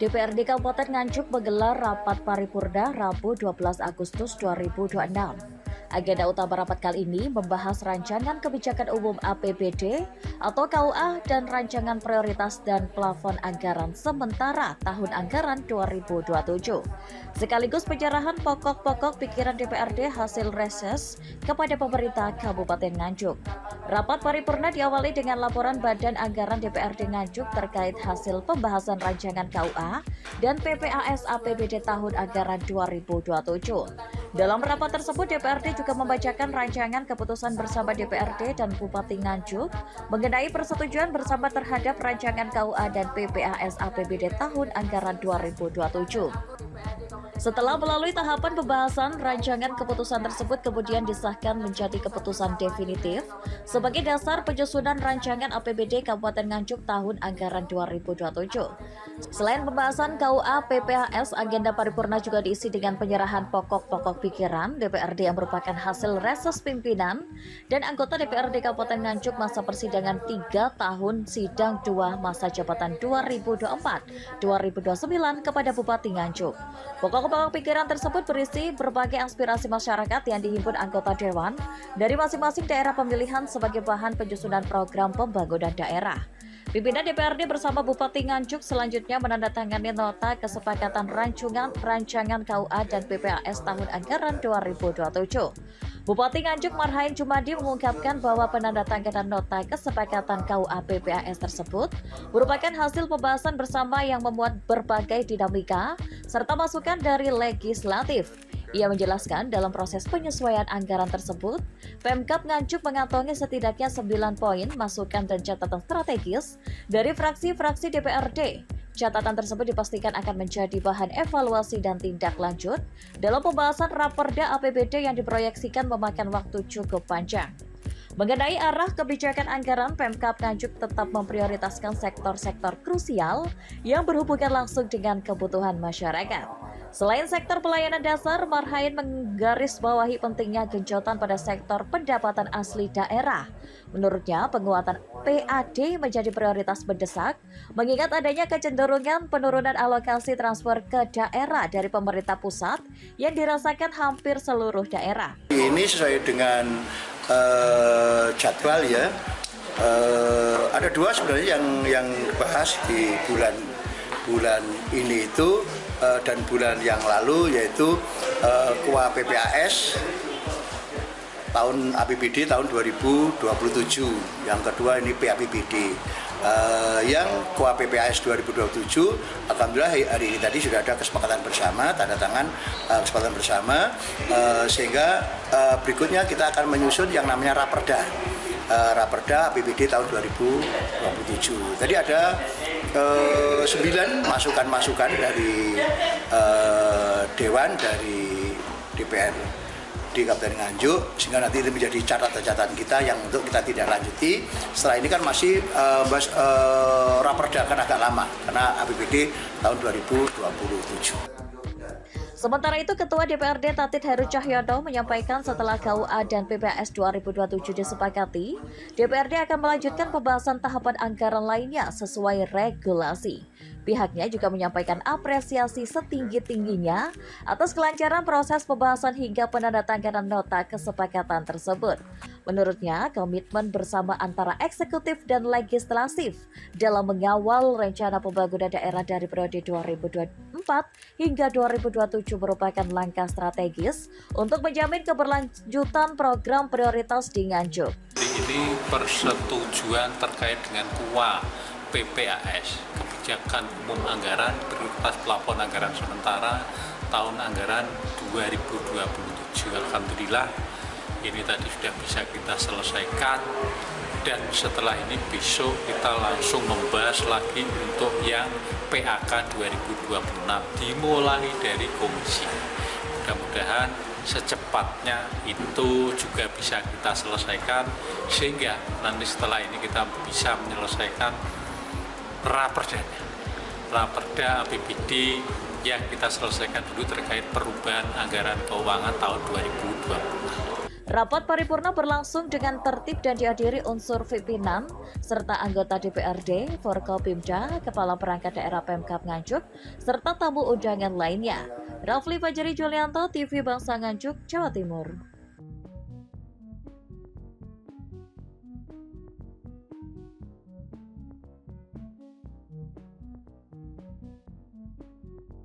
DPRD Kabupaten Nganjuk menggelar rapat paripurna Rabu 12 Agustus 2026. Agenda utama rapat kali ini membahas rancangan kebijakan umum APBD atau KUA dan rancangan prioritas dan plafon anggaran sementara tahun anggaran 2027. Sekaligus penyerahan pokok-pokok pikiran DPRD hasil reses kepada pemerintah Kabupaten Nganjuk. Rapat paripurna diawali dengan laporan Badan Anggaran DPRD Nganjuk terkait hasil pembahasan rancangan KUA dan PPAS APBD tahun anggaran 2027. Dalam rapat tersebut, DPRD juga membacakan rancangan keputusan bersama DPRD dan Bupati Nganjuk mengenai persetujuan bersama terhadap rancangan KUA dan PPAS APBD tahun anggaran 2027. Setelah melalui tahapan pembahasan, rancangan keputusan tersebut kemudian disahkan menjadi keputusan definitif sebagai dasar penyusunan rancangan APBD Kabupaten Nganjuk tahun anggaran 2027. Selain pembahasan KUA PPAS, agenda paripurna juga diisi dengan penyerahan pokok-pokok pikiran DPRD yang merupakan hasil reses pimpinan dan anggota DPRD Kabupaten Nganjuk masa persidangan 3 tahun sidang 2 masa jabatan 2024-2029 kepada Bupati Nganjuk. Pokok-pokok pikiran tersebut berisi berbagai aspirasi masyarakat yang dihimpun anggota Dewan dari masing-masing daerah pemilihan sebagai bahan penyusunan program pembangunan daerah. Pimpinan DPRD bersama Bupati Nganjuk selanjutnya menandatangani nota kesepakatan rancangan KUA dan PPAS tahun anggaran 2027. Bupati Nganjuk Marhain Jumadi mengungkapkan bahwa penandatanganan nota kesepakatan KUA PPAS tersebut merupakan hasil pembahasan bersama yang memuat berbagai dinamika serta masukan dari legislatif. Ia menjelaskan dalam proses penyesuaian anggaran tersebut, Pemkab Nganjuk mengantongi setidaknya 9 poin masukan dan catatan strategis dari fraksi-fraksi DPRD. Catatan tersebut dipastikan akan menjadi bahan evaluasi dan tindak lanjut dalam pembahasan Raperda APBD yang diproyeksikan memakan waktu cukup panjang. Mengenai arah kebijakan anggaran, Pemkab Nganjuk tetap memprioritaskan sektor-sektor krusial yang berhubungan langsung dengan kebutuhan masyarakat. Selain sektor pelayanan dasar, Marhain menggarisbawahi pentingnya genjotan pada sektor pendapatan asli daerah. Menurutnya, penguatan PAD menjadi prioritas mendesak, mengingat adanya kecenderungan penurunan alokasi transfer ke daerah dari pemerintah pusat yang dirasakan hampir seluruh daerah. Ini sesuai dengan jadwal ya. Ada dua sebenarnya yang dibahas di bulan ini itu dan bulan yang lalu, yaitu KUA PPAS tahun APBD tahun 2027. Yang kedua ini PAPBD. Yang KUA PPAS 2027, alhamdulillah hari ini tadi sudah ada kesepakatan bersama, tanda tangan kesepakatan bersama, sehingga berikutnya kita akan menyusun yang namanya Raperda. Raperda APBD tahun 2027. Tadi ada 9 masukan-masukan dari Dewan, dari DPR di Kabupaten Nganjuk, sehingga nanti itu menjadi catatan kita yang untuk kita tidak lanjuti. Setelah ini kan masih Raperda kan agak lama karena APBD tahun 2027. Sementara itu, Ketua DPRD Tatit Heru Cahyono menyampaikan setelah KUA dan PPAS 2027 disepakati, DPRD akan melanjutkan pembahasan tahapan anggaran lainnya sesuai regulasi. Pihaknya juga menyampaikan apresiasi setinggi-tingginya atas kelancaran proses pembahasan hingga penandatanganan nota kesepakatan tersebut. Menurutnya, komitmen bersama antara eksekutif dan legislatif dalam mengawal rencana pembangunan daerah dari periode 2024 hingga 2027 merupakan langkah strategis untuk menjamin keberlanjutan program prioritas di Nganjuk. Ini persetujuan terkait dengan KUA PPAS, kebijakan umum anggaran prioritas plafon anggaran sementara tahun anggaran 2027. Alhamdulillah ini tadi sudah bisa kita selesaikan, dan setelah ini besok kita langsung membahas lagi untuk yang PAK 2026 dimulai dari komisi. Mudah-mudahan secepatnya itu juga bisa kita selesaikan, sehingga nanti setelah ini kita bisa menyelesaikan Raperda APBD yang kita selesaikan dulu terkait perubahan anggaran keuangan tahun 2026. Rapat paripurna berlangsung dengan tertib dan dihadiri unsur pimpinan serta anggota DPRD, Forkopimda, Kepala Perangkat Daerah Pemkab Nganjuk, serta tamu undangan lainnya. Rafli Fajri Julianto, TV Bangsa Nganjuk, Jawa Timur.